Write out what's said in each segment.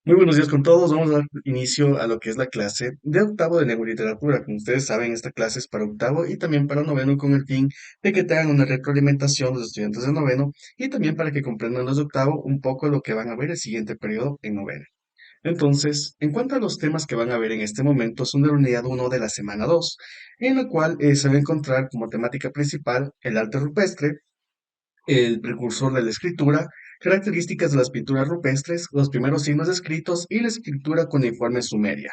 Muy buenos días con todos. Vamos a dar inicio a lo que es la clase de octavo de lengua y literatura. Como ustedes saben, esta clase es para octavo y también para noveno con el fin de que tengan una retroalimentación los estudiantes de noveno y también para que comprendan los de octavo un poco lo que van a ver el siguiente periodo en noveno. Entonces, en cuanto a los temas que van a ver en este momento, son de la unidad uno de la semana 2, en la cual se va a encontrar como temática principal el arte rupestre, el precursor de la escritura, características de las pinturas rupestres, los primeros signos escritos y la escritura cuneiforme sumeria.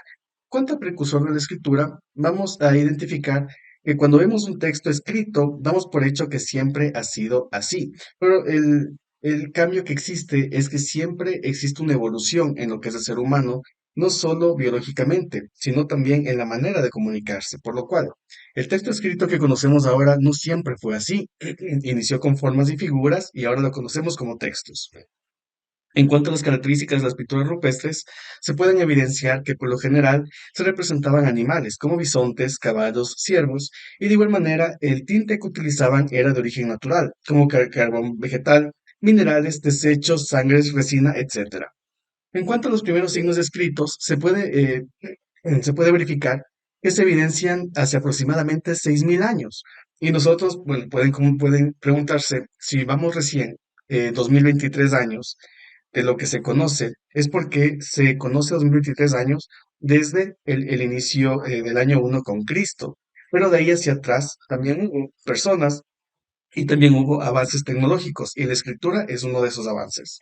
Cuanto al precursor de la escritura, vamos a identificar que cuando vemos un texto escrito, damos por hecho que siempre ha sido así, pero el cambio que existe es que siempre existe una evolución en lo que es el ser humano, no solo biológicamente, sino también en la manera de comunicarse, por lo cual el texto escrito que conocemos ahora no siempre fue así. Inició con formas y figuras y ahora lo conocemos como textos. En cuanto a las características de las pinturas rupestres, se pueden evidenciar que por lo general se representaban animales como bisontes, caballos, ciervos, y de igual manera el tinte que utilizaban era de origen natural, como carbón vegetal, minerales, desechos, sangres, resina, etcétera. En cuanto a los primeros signos escritos, se puede verificar que se evidencian hace aproximadamente 6.000 años. Y nosotros, bueno, pueden preguntarse si vamos recién 2023 años de lo que se conoce, es porque se conoce 2023 años desde el inicio del año uno con Cristo. Pero de ahí hacia atrás también hubo personas y también hubo avances tecnológicos y la escritura es uno de esos avances.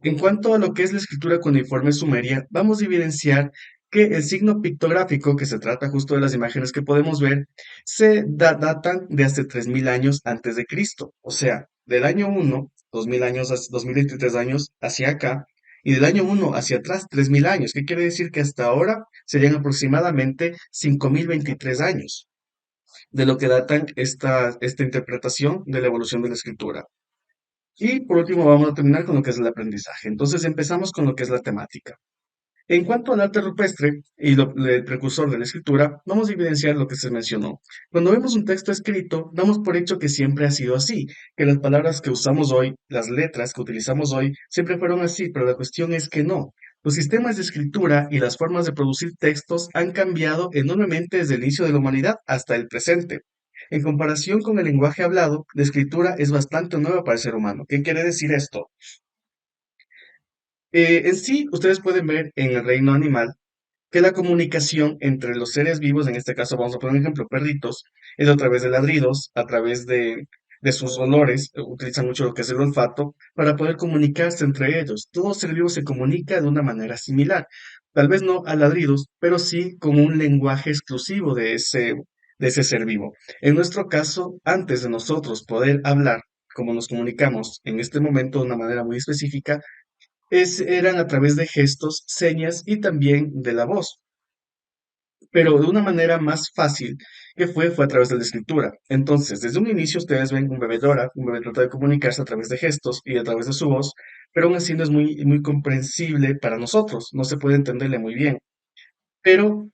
En cuanto a lo que es la escritura cuneiforme sumeria, vamos a evidenciar que el signo pictográfico, que se trata justo de las imágenes que podemos ver, datan de hace 3.000 años antes de Cristo. O sea, del año uno, 2.000 años, 2023 años hacia acá, y del año uno hacia atrás, 3.000 años. ¿Qué quiere decir? Que hasta ahora serían aproximadamente 5.023 años de lo que datan esta interpretación de la evolución de la escritura. Y por último vamos a terminar con lo que es el aprendizaje. Entonces empezamos con lo que es la temática. En cuanto al arte rupestre y el precursor de la escritura, vamos a evidenciar lo que se mencionó. Cuando vemos un texto escrito, damos por hecho que siempre ha sido así, que las palabras que usamos hoy, las letras que utilizamos hoy, siempre fueron así, pero la cuestión es que no. Los sistemas de escritura y las formas de producir textos han cambiado enormemente desde el inicio de la humanidad hasta el presente. En comparación con el lenguaje hablado, la escritura es bastante nueva para el ser humano. ¿Qué quiere decir esto? En sí, ustedes pueden ver en el reino animal que la comunicación entre los seres vivos, en este caso vamos a poner un ejemplo, perritos, es a través de ladridos, a través de sus olores, utilizan mucho lo que es el olfato, para poder comunicarse entre ellos. Todo ser vivo se comunica de una manera similar, tal vez no a ladridos, pero sí con un lenguaje exclusivo de ese ser vivo. En nuestro caso, antes de nosotros poder hablar, como nos comunicamos en este momento de una manera muy específica, eran a través de gestos, señas y también de la voz, pero de una manera más fácil que fue a través de la escritura. Entonces, desde un inicio ustedes ven un bebé llora, un bebé trata de comunicarse a través de gestos y a través de su voz, pero aún así no es muy comprensible para nosotros, no se puede entenderle muy bien. Pero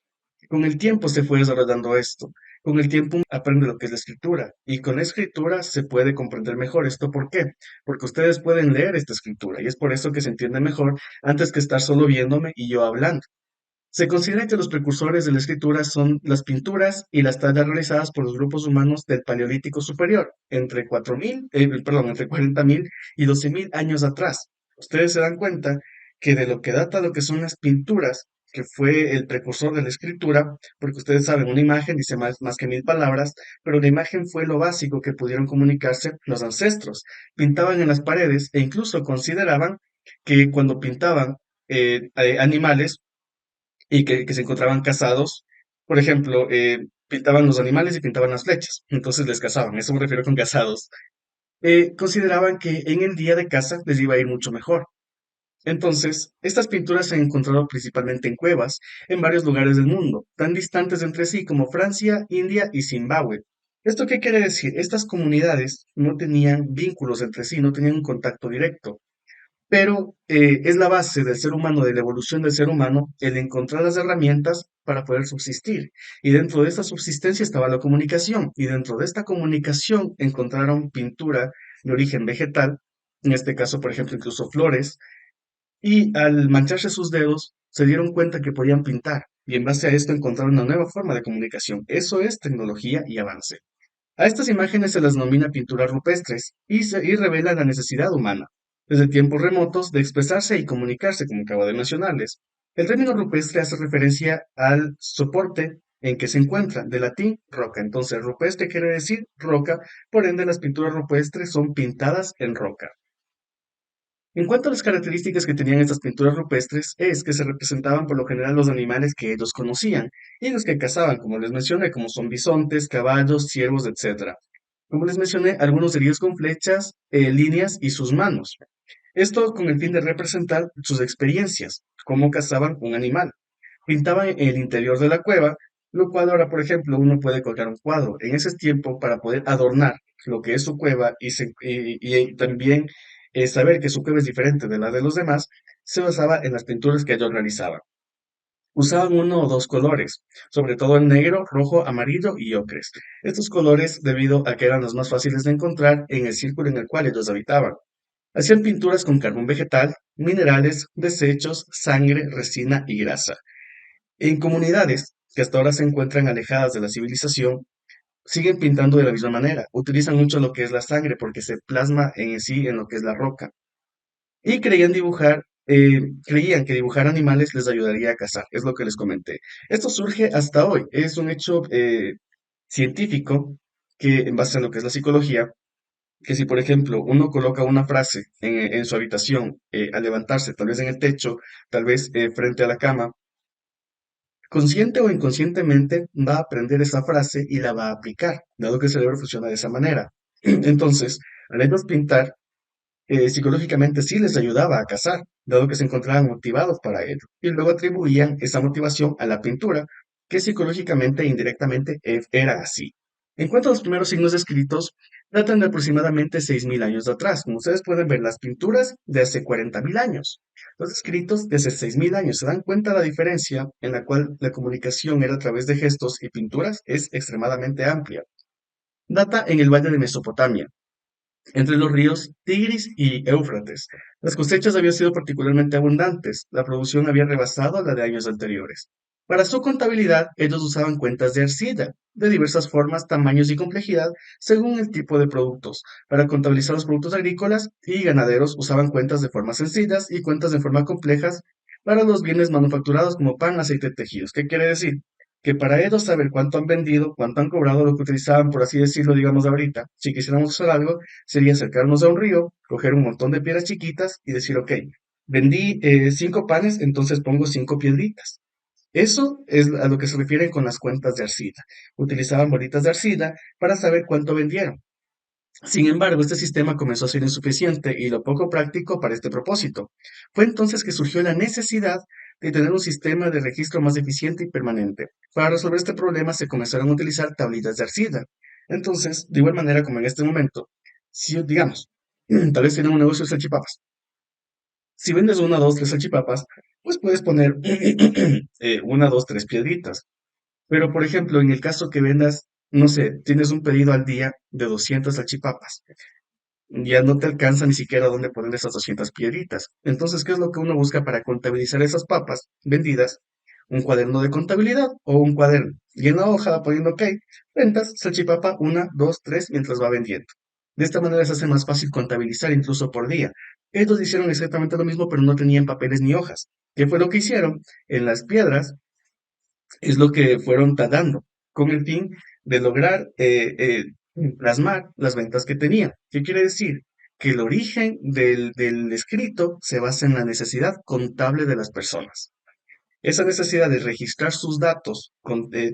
con el tiempo se fue desarrollando esto. Con el tiempo uno aprende lo que es la escritura y con la escritura se puede comprender mejor. ¿Esto por qué? Porque ustedes pueden leer esta escritura y es por eso que se entiende mejor antes que estar solo viéndome y yo hablando. Se considera que los precursores de la escritura son las pinturas y las tallas realizadas por los grupos humanos del Paleolítico Superior, entre 40.000 y 12.000 años atrás. Ustedes se dan cuenta que de lo que data lo que son las pinturas, que fue el precursor de la escritura, porque ustedes saben, una imagen dice más que 1.000 palabras, pero la imagen fue lo básico que pudieron comunicarse los ancestros. Pintaban en las paredes e incluso consideraban que cuando pintaban animales, y que se encontraban casados. Por ejemplo, pintaban los animales y pintaban las flechas, entonces les cazaban, eso me refiero con casados. Consideraban que en el día de caza les iba a ir mucho mejor. Entonces, estas pinturas se han encontrado principalmente en cuevas en varios lugares del mundo, tan distantes entre sí como Francia, India y Zimbabue. ¿Esto qué quiere decir? Estas comunidades no tenían vínculos entre sí, no tenían un contacto directo, pero es la base del ser humano, de la evolución del ser humano, el encontrar las herramientas para poder subsistir. Y dentro de esta subsistencia estaba la comunicación, y dentro de esta comunicación encontraron pintura de origen vegetal, en este caso, por ejemplo, incluso flores, y al mancharse sus dedos se dieron cuenta que podían pintar y en base a esto encontraron una nueva forma de comunicación. Eso es tecnología y avance. A estas imágenes se las denomina pinturas rupestres y revela la necesidad humana, desde tiempos remotos, de expresarse y comunicarse, como acabo de mencionarles. El término rupestre hace referencia al soporte en que se encuentra, de latín roca. Entonces, rupestre quiere decir roca, por ende las pinturas rupestres son pintadas en roca. En cuanto a las características que tenían estas pinturas rupestres, es que se representaban por lo general los animales que ellos conocían y los que cazaban, como les mencioné, como son bisontes, caballos, ciervos, etcétera. Como les mencioné, algunos heridos con flechas, líneas y sus manos. Esto con el fin de representar sus experiencias, cómo cazaban un animal. Pintaban el interior de la cueva, lo cual ahora, por ejemplo, uno puede colgar un cuadro. En ese tiempo, para poder adornar lo que es su cueva y también saber que su cueva es diferente de la de los demás, se basaba en las pinturas que ellos realizaban. Usaban uno o dos colores, sobre todo el negro, rojo, amarillo y ocres. Estos colores debido a que eran los más fáciles de encontrar en el círculo en el cual ellos habitaban. Hacían pinturas con carbón vegetal, minerales, desechos, sangre, resina y grasa. En comunidades que hasta ahora se encuentran alejadas de la civilización, siguen pintando de la misma manera. Utilizan mucho lo que es la sangre porque se plasma en sí en lo que es la roca. Y creían que dibujar animales les ayudaría a cazar, es lo que les comenté. Esto surge hasta hoy, es un hecho científico que en base a lo que es la psicología, que si por ejemplo uno coloca una frase en su habitación al levantarse, tal vez en el techo, tal vez frente a la cama, consciente o inconscientemente va a aprender esa frase y la va a aplicar, dado que el cerebro funciona de esa manera. Entonces, al ellos pintar, psicológicamente sí les ayudaba a cazar, dado que se encontraban motivados para ello, y luego atribuían esa motivación a la pintura, que psicológicamente e indirectamente era así. En cuanto a los primeros signos escritos, datan de aproximadamente 6.000 años de atrás. Como ustedes pueden ver, las pinturas de hace 40.000 años, los escritos de hace 6.000 años. ¿Se dan cuenta la diferencia en la cual la comunicación era a través de gestos y pinturas? Es extremadamente amplia. Data en el valle de Mesopotamia, entre los ríos Tigris y Éufrates. Las cosechas habían sido particularmente abundantes, la producción había rebasado la de años anteriores. Para su contabilidad, ellos usaban cuentas de arcilla, de diversas formas, tamaños y complejidad, según el tipo de productos. Para contabilizar los productos agrícolas y ganaderos usaban cuentas de formas sencillas y cuentas de forma complejas para los bienes manufacturados como pan, aceite y tejidos. ¿Qué quiere decir? Que para ellos saber cuánto han vendido, cuánto han cobrado, lo que utilizaban, por así decirlo, digamos ahorita, si quisiéramos hacer algo, sería acercarnos a un río, coger un montón de piedras chiquitas y decir, ok, vendí 5 panes, entonces pongo 5 piedritas. Eso es a lo que se refieren con las cuentas de arcilla. Utilizaban bolitas de arcilla para saber cuánto vendieron. Sin embargo, este sistema comenzó a ser insuficiente y lo poco práctico para este propósito. Fue entonces que surgió la necesidad de tener un sistema de registro más eficiente y permanente. Para resolver este problema se comenzaron a utilizar tablillas de arcilla. Entonces, de igual manera como en este momento, si digamos, tal vez tienen un negocio de salchipapas. Si vendes una, dos, tres salchipapas, pues puedes poner una, dos, tres piedritas. Pero, por ejemplo, en el caso que vendas, no sé, tienes un pedido al día de 200 salchipapas, ya no te alcanza ni siquiera dónde poner esas 200 piedritas. Entonces, ¿qué es lo que uno busca para contabilizar esas papas vendidas? Un cuaderno de contabilidad o un cuaderno. Y en la hoja va poniendo, ok, ventas, salchipapa, una, dos, tres, mientras va vendiendo. De esta manera se hace más fácil contabilizar incluso por día. Ellos hicieron exactamente lo mismo, pero no tenían papeles ni hojas. ¿Qué fue lo que hicieron? En las piedras es lo que fueron talando, con el fin de lograr plasmar las ventas que tenían. ¿Qué quiere decir? Que el origen del escrito se basa en la necesidad contable de las personas. Esa necesidad de registrar sus datos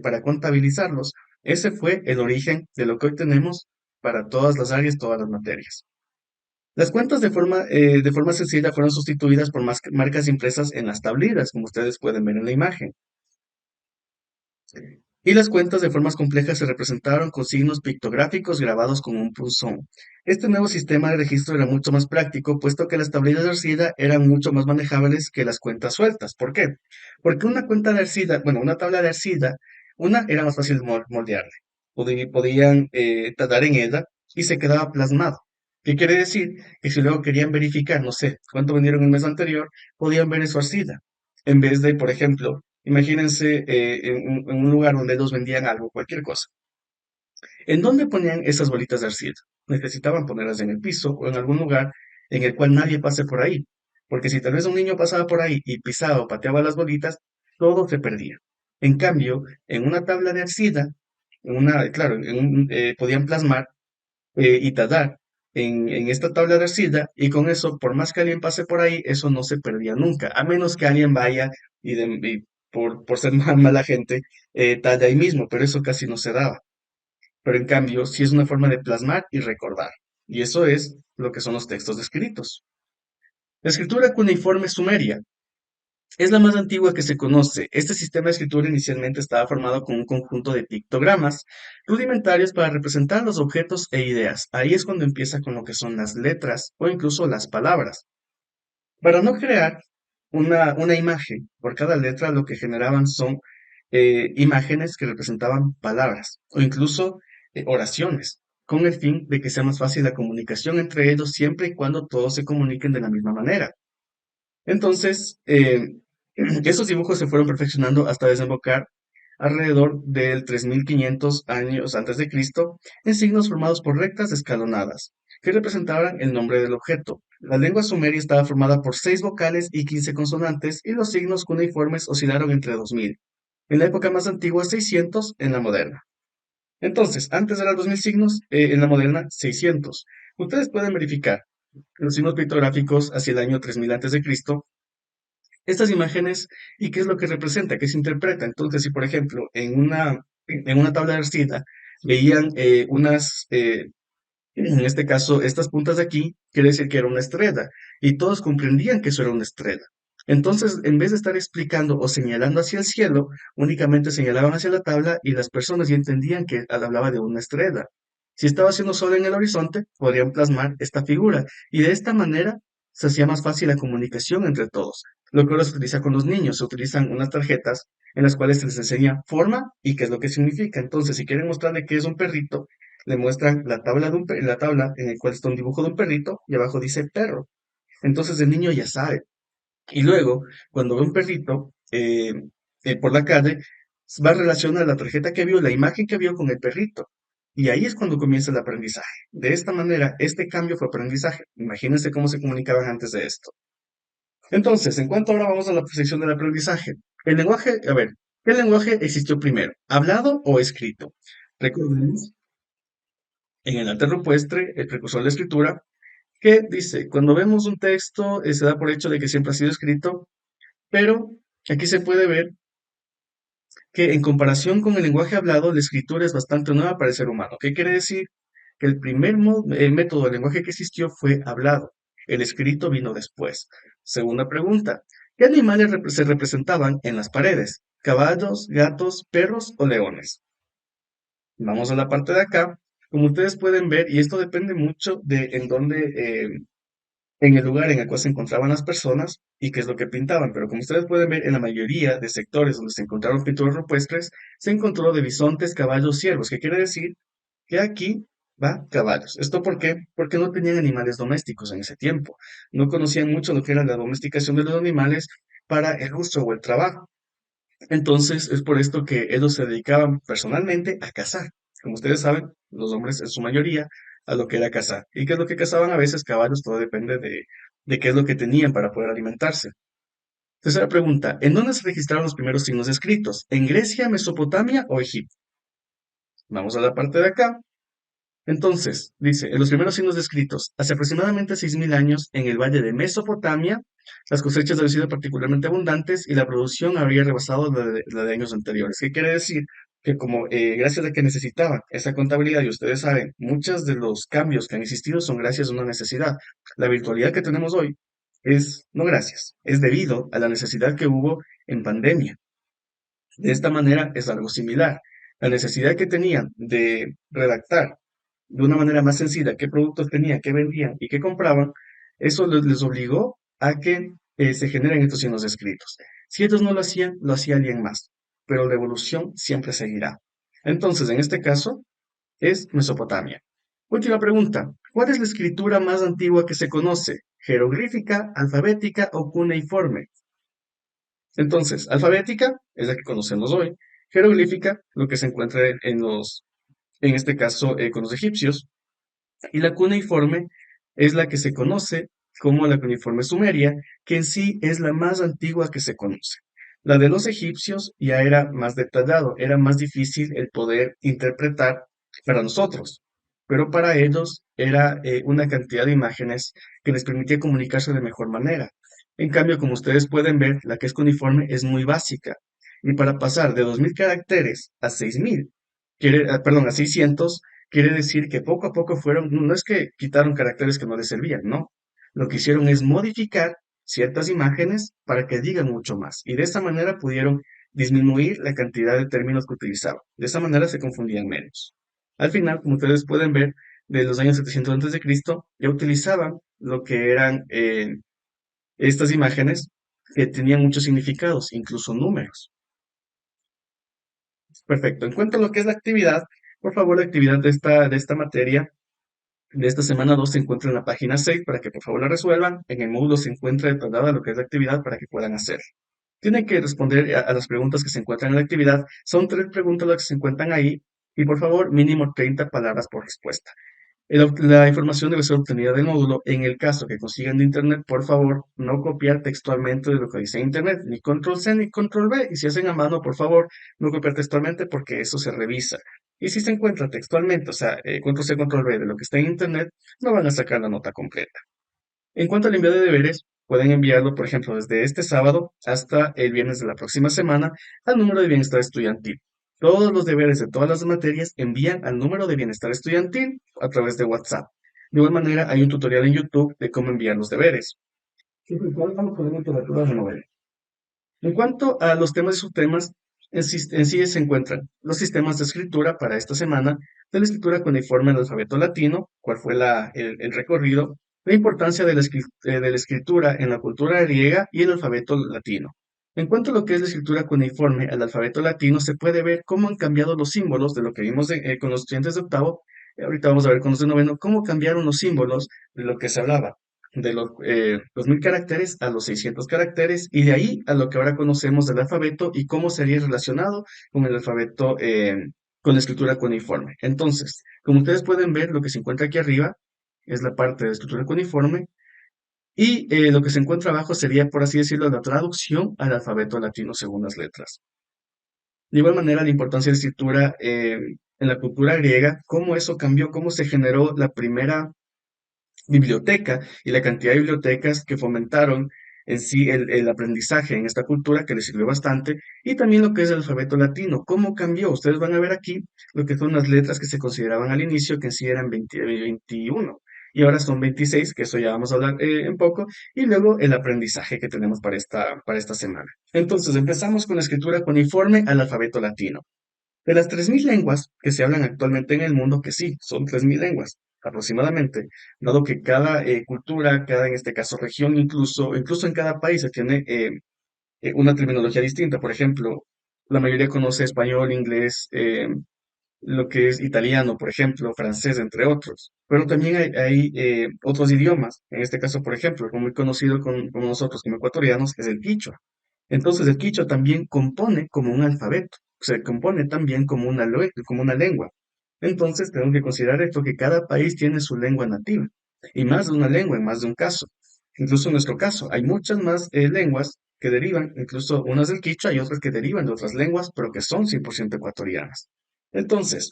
para contabilizarlos, ese fue el origen de lo que hoy tenemos para todas las áreas, todas las materias. Las cuentas de forma sencilla fueron sustituidas por marcas impresas en las tablillas, como ustedes pueden ver en la imagen. Y las cuentas de formas complejas se representaron con signos pictográficos grabados con un punzón. Este nuevo sistema de registro era mucho más práctico, puesto que las tablillas de arcilla eran mucho más manejables que las cuentas sueltas. ¿Por qué? Porque una cuenta de arcilla, bueno, una tabla de arcilla, una era más fácil moldearle. Podían tratar en ella y se quedaba plasmado. ¿Qué quiere decir? Que si luego querían verificar, no sé, cuánto vendieron el mes anterior, podían ver en su arcilla. En vez de, por ejemplo, imagínense en un lugar donde ellos vendían algo, cualquier cosa. ¿En dónde ponían esas bolitas de arcilla? Necesitaban ponerlas en el piso o en algún lugar en el cual nadie pase por ahí. Porque si tal vez un niño pasaba por ahí y pisaba o pateaba las bolitas, todo se perdía. En cambio, en una tabla de arcilla, claro, podían plasmar y tallar en esta tabla de arcilla y con eso, por más que alguien pase por ahí, eso no se perdía nunca, a menos que alguien vaya y por ser mala gente, talla ahí mismo, pero eso casi no se daba. Pero en cambio, sí es una forma de plasmar y recordar. Y eso es lo que son los textos escritos. La escritura cuneiforme sumeria es la más antigua que se conoce. Este sistema de escritura inicialmente estaba formado con un conjunto de pictogramas rudimentarios para representar los objetos e ideas. Ahí es cuando empieza con lo que son las letras o incluso las palabras. Para no crear una imagen por cada letra, lo que generaban son imágenes que representaban palabras o incluso oraciones, con el fin de que sea más fácil la comunicación entre ellos siempre y cuando todos se comuniquen de la misma manera. Entonces, esos dibujos se fueron perfeccionando hasta desembocar alrededor del 3500 años antes de Cristo en signos formados por rectas escalonadas, que representaban el nombre del objeto. La lengua sumeria estaba formada por 6 vocales y 15 consonantes, y los signos cuneiformes oscilaron entre 2000, en la época más antigua 600, en la moderna. Entonces, antes eran 2000 signos, en la moderna 600. Ustedes pueden verificar los signos pictográficos hacia el año 3000 antes de Cristo estas imágenes y qué es lo que representa, qué se interpreta. Entonces, si por ejemplo en una tabla de arcilla veían en este caso, estas puntas de aquí, quiere decir que era una estrella y todos comprendían que eso era una estrella. Entonces, en vez de estar explicando o señalando hacia el cielo, únicamente señalaban hacia la tabla y las personas ya entendían que hablaba de una estrella. Si estaba haciendo sol en el horizonte, podrían plasmar esta figura y de esta manera se hacía más fácil la comunicación entre todos. Lo que ahora se utiliza con los niños, se utilizan unas tarjetas en las cuales se les enseña forma y qué es lo que significa. Entonces, si quieren mostrarle qué es un perrito, le muestran la tabla en la cual está un dibujo de un perrito y abajo dice perro. Entonces el niño ya sabe. Y luego, cuando ve un perrito por la calle, va a relacionar la tarjeta que vio, la imagen que vio con el perrito. Y ahí es cuando comienza el aprendizaje. De esta manera, este cambio fue aprendizaje. Imagínense cómo se comunicaban antes de esto. Entonces, en cuanto ahora vamos a la sección del aprendizaje. El lenguaje, a ver, ¿qué lenguaje existió primero? ¿Hablado o escrito? Recordemos en el arte rupestre, el precursor de la escritura, que dice, cuando vemos un texto, se da por hecho de que siempre ha sido escrito, pero aquí se puede ver que en comparación con el lenguaje hablado, la escritura es bastante nueva para el ser humano. ¿Qué quiere decir? Que el primer método de lenguaje que existió fue hablado. El escrito vino después. Segunda pregunta. ¿Qué animales se representaban en las paredes? ¿Caballos, gatos, perros o leones? Vamos a la parte de acá. Como ustedes pueden ver, y esto depende mucho de en el lugar en el cual se encontraban las personas y qué es lo que pintaban. Pero como ustedes pueden ver, en la mayoría de sectores donde se encontraron pinturas rupestres, se encontró de bisontes, caballos, ciervos, que quiere decir que aquí va caballos. ¿Esto por qué? Porque no tenían animales domésticos en ese tiempo. No conocían mucho lo que era la domesticación de los animales para el uso o el trabajo. Entonces, es por esto que ellos se dedicaban personalmente a cazar. Como ustedes saben, los hombres en su mayoría a lo que era cazar. ¿Y qué es lo que cazaban a veces? Caballos, todo depende de qué es lo que tenían para poder alimentarse. Tercera pregunta, ¿en dónde se registraron los primeros signos escritos? ¿En Grecia, Mesopotamia o Egipto? Vamos a la parte de acá. Entonces, dice, en los primeros signos descritos, hace aproximadamente 6000 años, en el valle de Mesopotamia, las cosechas habían sido particularmente abundantes y la producción habría rebasado la de años anteriores. ¿Qué quiere decir? Que como gracias a que necesitaban esa contabilidad, y ustedes saben, muchos de los cambios que han existido son gracias a una necesidad. La virtualidad que tenemos hoy es, no gracias, es debido a la necesidad que hubo en pandemia. De esta manera es algo similar. La necesidad que tenían de redactar de una manera más sencilla qué productos tenían, qué vendían y qué compraban, eso les obligó a que se generen estos signos escritos. Si ellos no lo hacía alguien más, pero la evolución siempre seguirá. Entonces, en este caso, es Mesopotamia. Última pregunta. ¿Cuál es la escritura más antigua que se conoce? ¿Jeroglífica, alfabética o cuneiforme? Entonces, alfabética es la que conocemos hoy. Jeroglífica, lo que se encuentra en este caso, con los egipcios. Y la cuneiforme es la que se conoce como la cuneiforme sumeria, que en sí es la más antigua que se conoce. La de los egipcios ya era más detallado, era más difícil el poder interpretar para nosotros, pero para ellos era una cantidad de imágenes que les permitía comunicarse de mejor manera. En cambio, como ustedes pueden ver, la que es cuneiforme es muy básica. Y para pasar de 2000 caracteres a 6000, perdón, a 600, quiere decir que poco a poco fueron, no es que quitaron caracteres que no les servían, no. Lo que hicieron es modificar ciertas imágenes para que digan mucho más. Y de esta manera pudieron disminuir la cantidad de términos que utilizaban. De esa manera se confundían menos. Al final, como ustedes pueden ver, de los años 700 antes de Cristo, ya utilizaban lo que eran estas imágenes que tenían muchos significados, incluso números. Perfecto. En cuanto a lo que es la actividad, por favor, la actividad de esta materia de esta semana 2 se encuentra en la página 6 para que por favor la resuelvan. En el módulo se encuentra detallada lo que es la actividad para que puedan hacer. Tienen que responder a las preguntas que se encuentran en la actividad. Son 3 preguntas las que se encuentran ahí y por favor mínimo 30 palabras por respuesta. La información debe ser obtenida del módulo. En el caso que consigan de internet, por favor, no copiar textualmente de lo que dice internet, ni control C ni control V. Y si hacen a mano, por favor, no copiar textualmente porque eso se revisa. Y si se encuentra textualmente, o sea, control C, control V de lo que está en internet, no van a sacar la nota completa. En cuanto al envío de deberes, pueden enviarlo, por ejemplo, desde este sábado hasta el viernes de la próxima semana al número de bienestar estudiantil. Todos los deberes de todas las materias envían al número de bienestar estudiantil a través de WhatsApp. De igual manera, hay un tutorial en YouTube de cómo enviar los deberes. Siempre y cuando estamos con literatura de novela. En cuanto a los temas y subtemas, en sí se encuentran los sistemas de escritura para esta semana, de la escritura cuneiforme en el alfabeto latino, cuál fue el recorrido, la importancia de la escritura en la cultura griega y el alfabeto latino. En cuanto a lo que es la escritura cuneiforme al alfabeto latino, se puede ver cómo han cambiado los símbolos de lo que vimos con los estudiantes de octavo. Ahorita vamos a ver con los de noveno, cómo cambiaron los símbolos de lo que se hablaba de los 2000 caracteres a los 600 caracteres y de ahí a lo que ahora conocemos del alfabeto y cómo sería relacionado con el alfabeto, con la escritura cuneiforme. Entonces, como ustedes pueden ver, lo que se encuentra aquí arriba es la parte de la escritura cuneiforme y lo que se encuentra abajo sería, por así decirlo, la traducción al alfabeto latino según las letras. De igual manera, la importancia de la escritura en la cultura griega, cómo eso cambió, cómo se generó la primera biblioteca y la cantidad de bibliotecas que fomentaron en sí el aprendizaje en esta cultura que les sirvió bastante y también lo que es el alfabeto latino, cómo cambió. Ustedes van a ver aquí lo que son las letras que se consideraban al inicio que en sí eran 20 21 y ahora son 26, que eso ya vamos a hablar en poco, y luego el aprendizaje que tenemos para esta semana. Entonces empezamos con la escritura cuneiforme al alfabeto latino. De las 3000 lenguas que se hablan actualmente en el mundo, que sí, son 3000 lenguas aproximadamente, dado que cada cultura, cada en este caso región, incluso en cada país se tiene una terminología distinta. Por ejemplo, la mayoría conoce español, inglés, lo que es italiano, por ejemplo, francés, entre otros. Pero también hay otros idiomas. En este caso, por ejemplo, como muy conocido con nosotros como ecuatorianos, es el quichua. Entonces el quichua también compone como un alfabeto, se compone también como una lengua. Entonces tenemos que considerar esto que cada país tiene su lengua nativa y más de una lengua en más de un caso. Incluso en nuestro caso hay muchas más lenguas que derivan, incluso unas del quichua y otras que derivan de otras lenguas, pero que son 100% ecuatorianas. Entonces,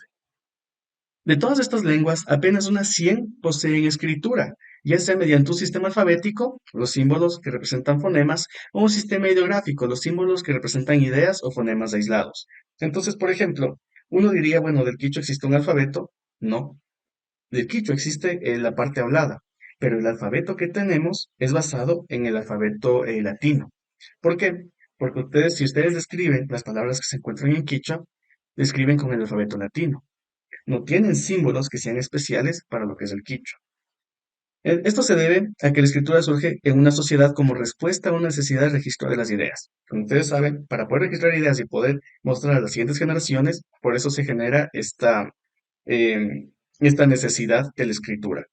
de todas estas lenguas, apenas unas 100 poseen escritura, ya sea mediante un sistema alfabético, los símbolos que representan fonemas, o un sistema ideográfico, los símbolos que representan ideas o fonemas aislados. Entonces, por ejemplo, uno diría, bueno, del quichua existe un alfabeto. No, del quichua existe la parte hablada, pero el alfabeto que tenemos es basado en el alfabeto latino. ¿Por qué? Porque si ustedes describen las palabras que se encuentran en quichua, describen con el alfabeto latino, no tienen símbolos que sean especiales para lo que es el quichua. Esto se debe a que la escritura surge en una sociedad como respuesta a una necesidad de registro de las ideas. Como ustedes saben, para poder registrar ideas y poder mostrar a las siguientes generaciones, por eso se genera esta necesidad de la escritura.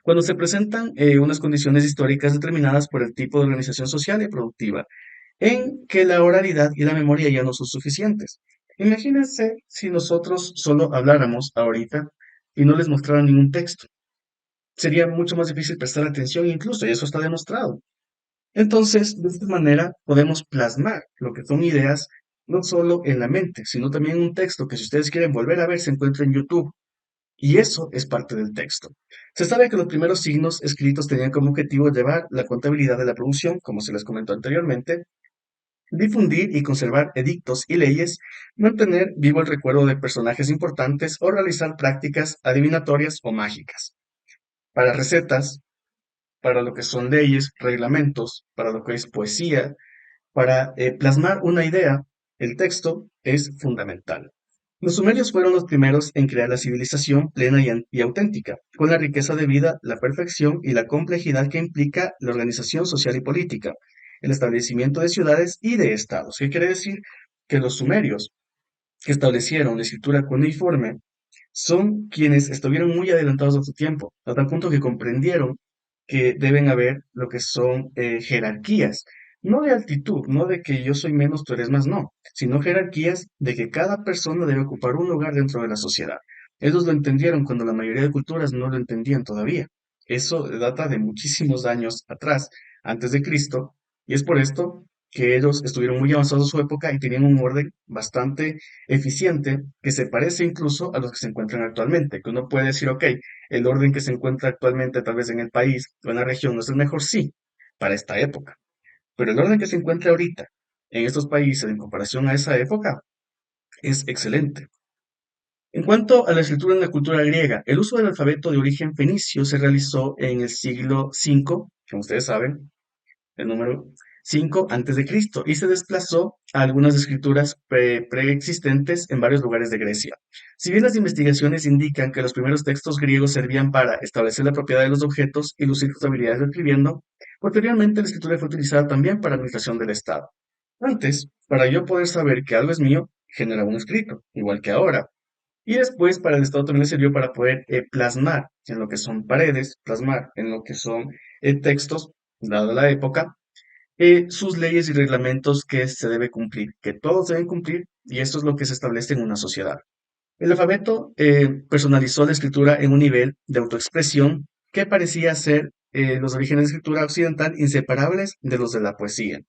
Cuando se presentan unas condiciones históricas determinadas por el tipo de organización social y productiva, en que la oralidad y la memoria ya no son suficientes. Imagínense si nosotros solo habláramos ahorita y no les mostrara ningún texto. Sería mucho más difícil prestar atención incluso, y eso está demostrado. Entonces, de esta manera podemos plasmar lo que son ideas no solo en la mente, sino también en un texto que si ustedes quieren volver a ver se encuentra en YouTube. Y eso es parte del texto. Se sabe que los primeros signos escritos tenían como objetivo llevar la contabilidad de la producción, como se les comentó anteriormente, difundir y conservar edictos y leyes, mantener vivo el recuerdo de personajes importantes o realizar prácticas adivinatorias o mágicas. Para recetas, para lo que son leyes, reglamentos, para lo que es poesía, para plasmar una idea, el texto es fundamental. Los sumerios fueron los primeros en crear la civilización plena y auténtica, con la riqueza de vida, la perfección y la complejidad que implica la organización social y política, el establecimiento de ciudades y de estados. ¿Qué quiere decir? Que los sumerios que establecieron la escritura cuneiforme son quienes estuvieron muy adelantados a su tiempo, a tal punto que comprendieron que deben haber lo que son jerarquías, no de altitud, no de que yo soy menos, tú eres más, no, sino jerarquías de que cada persona debe ocupar un lugar dentro de la sociedad. Ellos lo entendieron cuando la mayoría de culturas no lo entendían todavía. Eso data de muchísimos años atrás, antes de Cristo, y es por esto que ellos estuvieron muy avanzados en su época y tenían un orden bastante eficiente que se parece incluso a los que se encuentran actualmente, que uno puede decir, ok, el orden que se encuentra actualmente tal vez en el país o en la región no es el mejor, sí, para esta época, pero el orden que se encuentra ahorita en estos países en comparación a esa época es excelente. En cuanto a la escritura en la cultura griega, el uso del alfabeto de origen fenicio se realizó en el siglo V, como ustedes saben, el número 5 antes de Cristo, y se desplazó a algunas escrituras preexistentes en varios lugares de Grecia. Si bien las investigaciones indican que los primeros textos griegos servían para establecer la propiedad de los objetos y lucir sus habilidades escribiendo, posteriormente la escritura fue utilizada también para administración del Estado. Antes, para yo poder saber que algo es mío, generaba un escrito, igual que ahora. Y después para el Estado también le sirvió para poder plasmar en lo que son paredes, plasmar en lo que son textos, dada la época, sus leyes y reglamentos que se debe cumplir, que todos deben cumplir, y esto es lo que se establece en una sociedad. El alfabeto personalizó la escritura en un nivel de autoexpresión que parecía ser los orígenes de la escritura occidental inseparables de los de la poesía.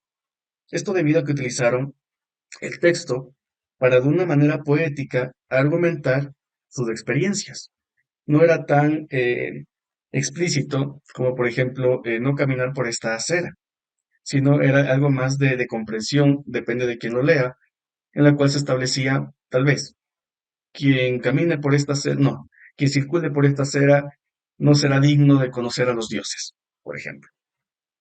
Esto debido a que utilizaron el texto para de una manera poética argumentar sus experiencias. No era tan explícito como, por ejemplo, no caminar por esta acera, sino era algo más de comprensión, depende de quién lo lea, en la cual se establecía, tal vez, quien camine por esta acera, no, quien circule por esta acera no será digno de conocer a los dioses, por ejemplo.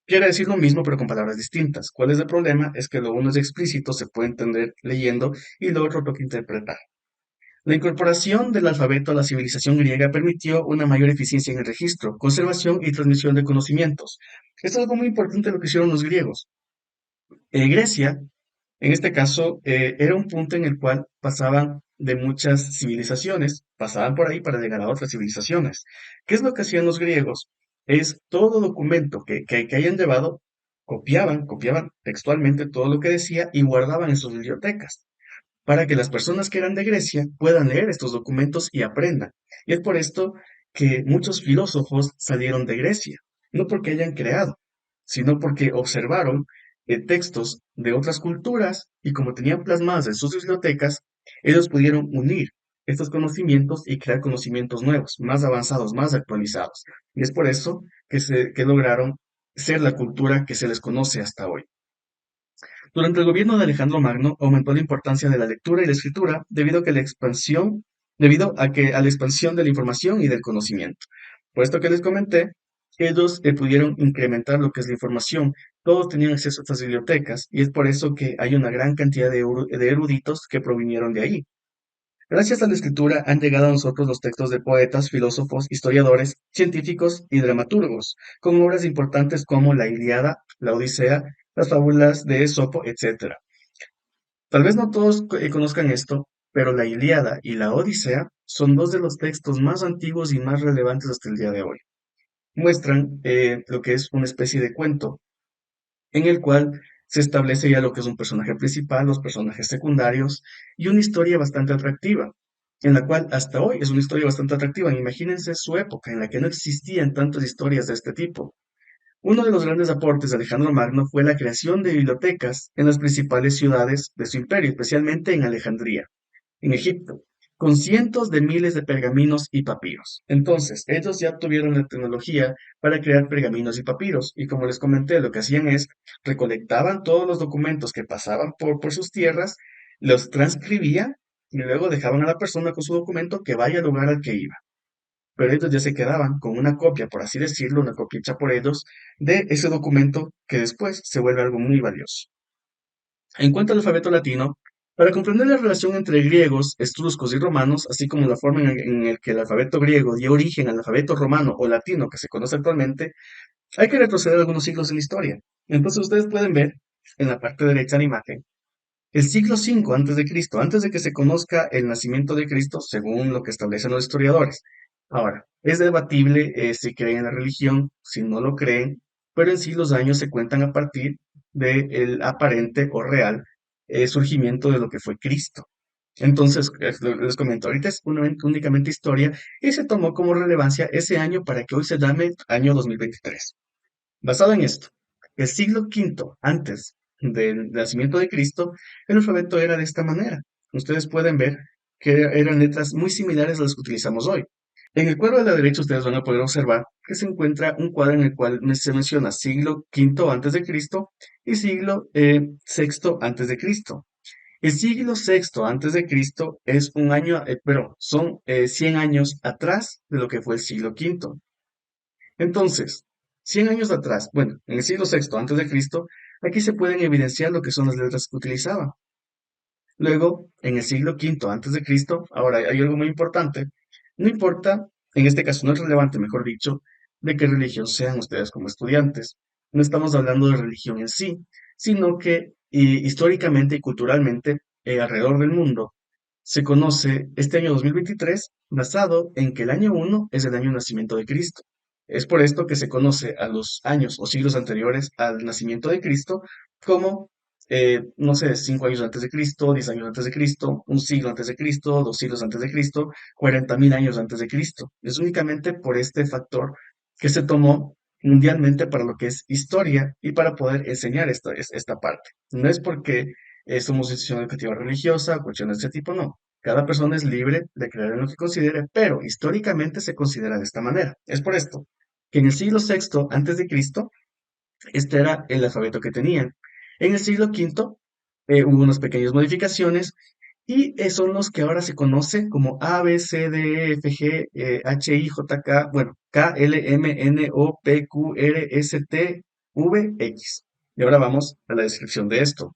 Quiere decir lo mismo, pero con palabras distintas. ¿Cuál es el problema? Es que lo uno es explícito, se puede entender leyendo, y lo otro toca interpretar. La incorporación del alfabeto a la civilización griega permitió una mayor eficiencia en el registro, conservación y transmisión de conocimientos. Esto es algo muy importante de lo que hicieron los griegos. Grecia, en este caso, era un punto en el cual pasaban de muchas civilizaciones, pasaban por ahí para llegar a otras civilizaciones. ¿Qué es lo que hacían los griegos? Es todo documento que hayan llevado, copiaban textualmente todo lo que decía y guardaban en sus bibliotecas para que las personas que eran de Grecia puedan leer estos documentos y aprendan. Y es por esto que muchos filósofos salieron de Grecia, no porque hayan creado, sino porque observaron textos de otras culturas y como tenían plasmadas en sus bibliotecas, ellos pudieron unir estos conocimientos y crear conocimientos nuevos, más avanzados, más actualizados. Y es por eso que lograron ser la cultura que se les conoce hasta hoy. Durante el gobierno de Alejandro Magno aumentó la importancia de la lectura y la escritura debido a la expansión de la información y del conocimiento. Por esto que les comenté, ellos pudieron incrementar lo que es la información. Todos tenían acceso a estas bibliotecas y es por eso que hay una gran cantidad de eruditos que provinieron de ahí. Gracias a la escritura han llegado a nosotros los textos de poetas, filósofos, historiadores, científicos y dramaturgos, con obras importantes como la Ilíada, la Odisea, las fábulas de Esopo, etc. Tal vez no todos conozcan esto, pero la Ilíada y la Odisea son dos de los textos más antiguos y más relevantes hasta el día de hoy. muestran lo que es una especie de cuento en el cual se establece ya lo que es un personaje principal, los personajes secundarios y una historia bastante atractiva, en la cual hasta hoy es una historia bastante atractiva. Imagínense su época en la que no existían tantas historias de este tipo. Uno de los grandes aportes de Alejandro Magno fue la creación de bibliotecas en las principales ciudades de su imperio, especialmente en Alejandría, en Egipto, con cientos de miles de pergaminos y papiros. Entonces, ellos ya tuvieron la tecnología para crear pergaminos y papiros, y como les comenté, lo que hacían es recolectaban todos los documentos que pasaban por sus tierras, los transcribían y luego dejaban a la persona con su documento que vaya al lugar al que iba. Pero ellos ya se quedaban con una copia, por así decirlo, una copia hecha por ellos, de ese documento que después se vuelve algo muy valioso. En cuanto al alfabeto latino, para comprender la relación entre griegos, etruscos y romanos, así como la forma en el que el alfabeto griego dio origen al alfabeto romano o latino que se conoce actualmente, hay que retroceder algunos siglos en la historia. Entonces ustedes pueden ver en la parte derecha de la imagen el siglo V antes de Cristo, antes de que se conozca el nacimiento de Cristo, según lo que establecen los historiadores. Ahora, es debatible si creen en la religión, si no lo creen, pero en sí los años se cuentan a partir del aparente o real surgimiento de lo que fue Cristo. Entonces, les comento, ahorita es únicamente historia y se tomó como relevancia ese año para que hoy se llame año 2023. Basado en esto, el siglo V antes del nacimiento de Cristo, el alfabeto era de esta manera. Ustedes pueden ver que eran letras muy similares a las que utilizamos hoy. En el cuadro de la derecha ustedes van a poder observar que se encuentra un cuadro en el cual se menciona siglo V antes de Cristo y siglo VI antes de Cristo. El siglo VI antes de Cristo es un año, pero son 100 años atrás de lo que fue el siglo V. Entonces, 100 años atrás, bueno, en el siglo VI antes de Cristo, aquí se pueden evidenciar lo que son las letras que utilizaba. Luego, en el siglo V antes de Cristo, ahora hay algo muy importante. No importa, en este caso no es relevante, mejor dicho, de qué religión sean ustedes como estudiantes. No estamos hablando de religión en sí, sino que históricamente y culturalmente, alrededor del mundo, se conoce este año 2023 basado en que el año 1 es el año de nacimiento de Cristo. Es por esto que se conoce a los años o siglos anteriores al nacimiento de Cristo como no sé, 5 años antes de Cristo, 10 años antes de Cristo, un siglo antes de Cristo, 2 siglos antes de Cristo, 40.000 años antes de Cristo. Es únicamente por este factor que se tomó mundialmente para lo que es historia y para poder enseñar esta parte. No es porque somos institución educativa religiosa, cuestiones de ese tipo, no. Cada persona es libre de creer en lo que considere, pero históricamente se considera de esta manera. Es por esto que en el siglo VI antes de Cristo este era el alfabeto que tenían. En el siglo V hubo unas pequeñas modificaciones y son los que ahora se conoce como A, B, C, D, E, F, G, H, I, J, K, bueno, K, L, M, N, O, P, Q, R, S, T, V, X. Y ahora vamos a la descripción de esto.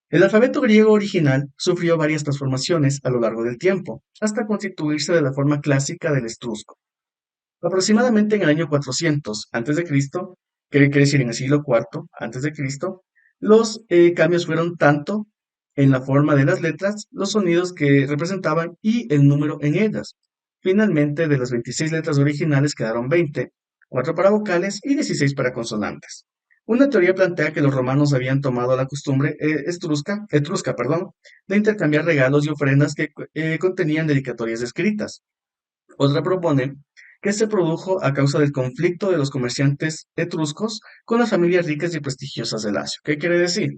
El alfabeto griego original sufrió varias transformaciones a lo largo del tiempo, hasta constituirse de la forma clásica del etrusco. Aproximadamente en el año 400 antes de Cristo, que quiere decir en el siglo IV antes de Cristo, los cambios fueron tanto en la forma de las letras, los sonidos que representaban y el número en ellas. Finalmente, de las 26 letras originales quedaron 20, 4 para vocales y 16 para consonantes. Una teoría plantea que los romanos habían tomado la costumbre etrusca, perdón, de intercambiar regalos y ofrendas que contenían dedicatorias escritas. Otra propone que se produjo a causa del conflicto de los comerciantes etruscos con las familias ricas y prestigiosas de Lacio. ¿Qué quiere decir?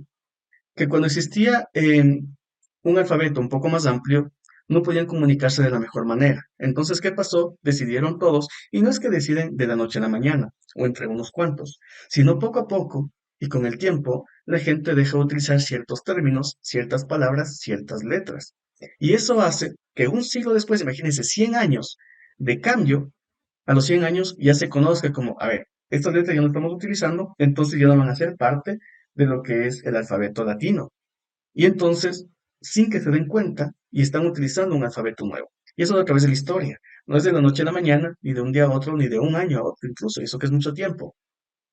Que cuando existía un alfabeto un poco más amplio, no podían comunicarse de la mejor manera. Entonces, ¿qué pasó? Decidieron todos, y no es que deciden de la noche a la mañana, o entre unos cuantos, sino poco a poco, y con el tiempo, la gente deja de utilizar ciertos términos, ciertas palabras, ciertas letras. Y eso hace que un siglo después, imagínense, 100 años de cambio, a los 100 años ya se conozca como, a ver, estas letras ya no estamos utilizando, entonces ya no van a ser parte de lo que es el alfabeto latino. Y entonces, sin que se den cuenta, y están utilizando un alfabeto nuevo. Y eso a través de la historia. No es de la noche a la mañana, ni de un día a otro, ni de un año a otro, incluso, eso que es mucho tiempo.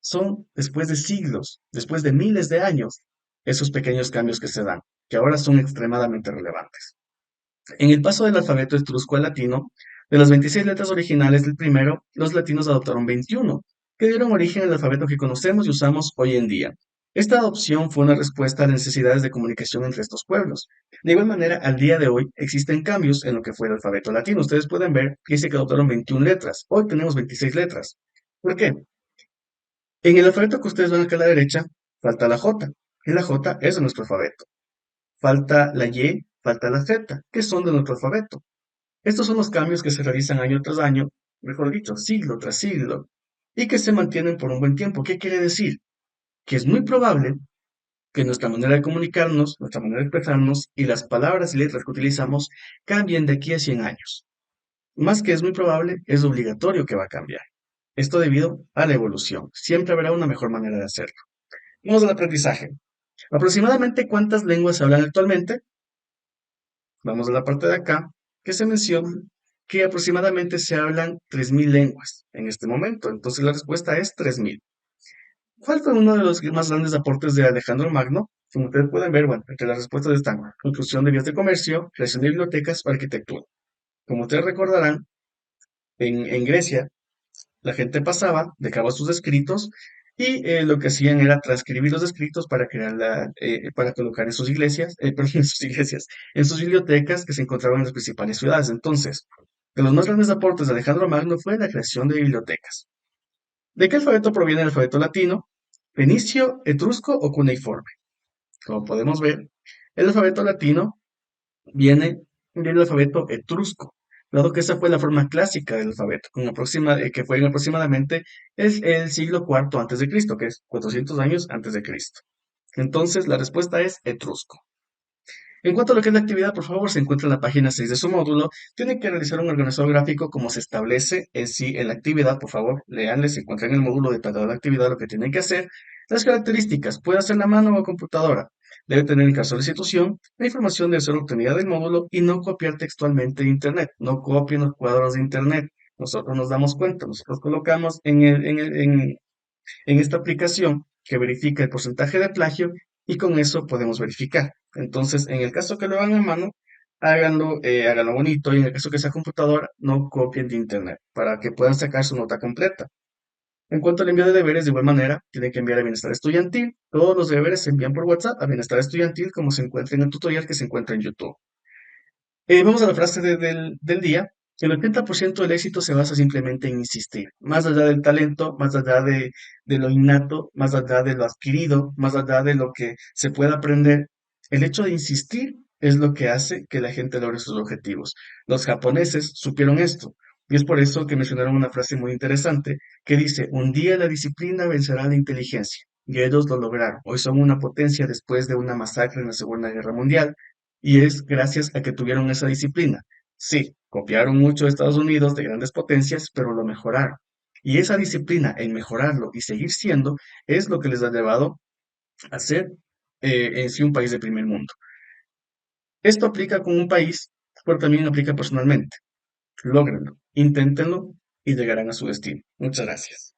Son después de siglos, después de miles de años, esos pequeños cambios que se dan, que ahora son extremadamente relevantes. En el paso del alfabeto etrusco al latino, De las 26 letras originales del primero, los latinos adoptaron 21, que dieron origen al alfabeto que conocemos y usamos hoy en día. Esta adopción fue una respuesta a las necesidades de comunicación entre estos pueblos. De igual manera, al día de hoy existen cambios en lo que fue el alfabeto latino. Ustedes pueden ver que dice que adoptaron 21 letras. Hoy tenemos 26 letras. ¿Por qué? En el alfabeto que ustedes ven acá a la derecha, falta la J, y la J es de nuestro alfabeto. Falta la Y, falta la Z, que son de nuestro alfabeto. Estos son los cambios que se realizan año tras año, mejor dicho, siglo tras siglo, y que se mantienen por un buen tiempo. ¿Qué quiere decir? Que es muy probable que nuestra manera de comunicarnos, nuestra manera de expresarnos y las palabras y letras que utilizamos cambien de aquí a 100 años. Más que es muy probable, es obligatorio que va a cambiar. Esto debido a la evolución. Siempre habrá una mejor manera de hacerlo. Vamos al aprendizaje. Aproximadamente cuántas lenguas se hablan actualmente. Vamos a la parte de acá, que se menciona que aproximadamente se hablan 3.000 lenguas en este momento. Entonces la respuesta es 3.000. ¿Cuál fue uno de los más grandes aportes de Alejandro Magno? Como ustedes pueden ver, bueno, entre las respuestas están construcción de vías de comercio, creación de bibliotecas o arquitectura. Como ustedes recordarán, en Grecia la gente pasaba, dejaba sus escritos y lo que hacían era transcribir los escritos para para colocar en sus iglesias, perdón, en sus iglesias, en sus bibliotecas que se encontraban en las principales ciudades. Entonces, de los más grandes aportes de Alejandro Magno fue la creación de bibliotecas. ¿De qué alfabeto proviene el alfabeto latino? ¿Fenicio, etrusco o cuneiforme? Como podemos ver, el alfabeto latino viene del alfabeto etrusco, dado que esa fue la forma clásica del alfabeto, que fue en aproximadamente el siglo cuarto antes de Cristo, que es 400 años antes de Cristo. Entonces, la respuesta es etrusco. En cuanto a lo que es la actividad, por favor, se encuentra en la página 6 de su módulo. Tiene que realizar un organizador gráfico como se establece en sí en la actividad. Por favor, leanle, se encuentra en el módulo detallado de la actividad lo que tienen que hacer. Las características, puede hacer a mano o a computadora. Debe tener en caso de institución. La información debe ser obtenida del módulo y no copiar textualmente de Internet. No copien los cuadros de Internet. Nosotros nos damos cuenta, nosotros colocamos en esta aplicación que verifica el porcentaje de plagio y con eso podemos verificar. Entonces, en el caso que lo hagan a mano, háganlo bonito y en el caso que sea computadora, no copien de internet para que puedan sacar su nota completa. En cuanto al envío de deberes, de igual manera, tienen que enviar a Bienestar Estudiantil. Todos los deberes se envían por WhatsApp a Bienestar Estudiantil como se encuentra en el tutorial que se encuentra en YouTube. Vamos a la frase del día. El 80% del éxito se basa simplemente en insistir. Más allá del talento, más allá de lo innato, más allá de lo adquirido, más allá de lo que se pueda aprender, el hecho de insistir es lo que hace que la gente logre sus objetivos. Los japoneses supieron esto. Y es por eso que mencionaron una frase muy interesante que dice, un día la disciplina vencerá a la inteligencia. Y ellos lo lograron. Hoy son una potencia después de una masacre en la Segunda Guerra Mundial y es gracias a que tuvieron esa disciplina. Sí, copiaron mucho de Estados Unidos, de grandes potencias, pero lo mejoraron. Y esa disciplina en mejorarlo y seguir siendo es lo que les ha llevado a ser en sí un país de primer mundo. Esto aplica con un país, pero también aplica personalmente. Lógrenlo, inténtenlo y llegarán a su destino. Muchas gracias.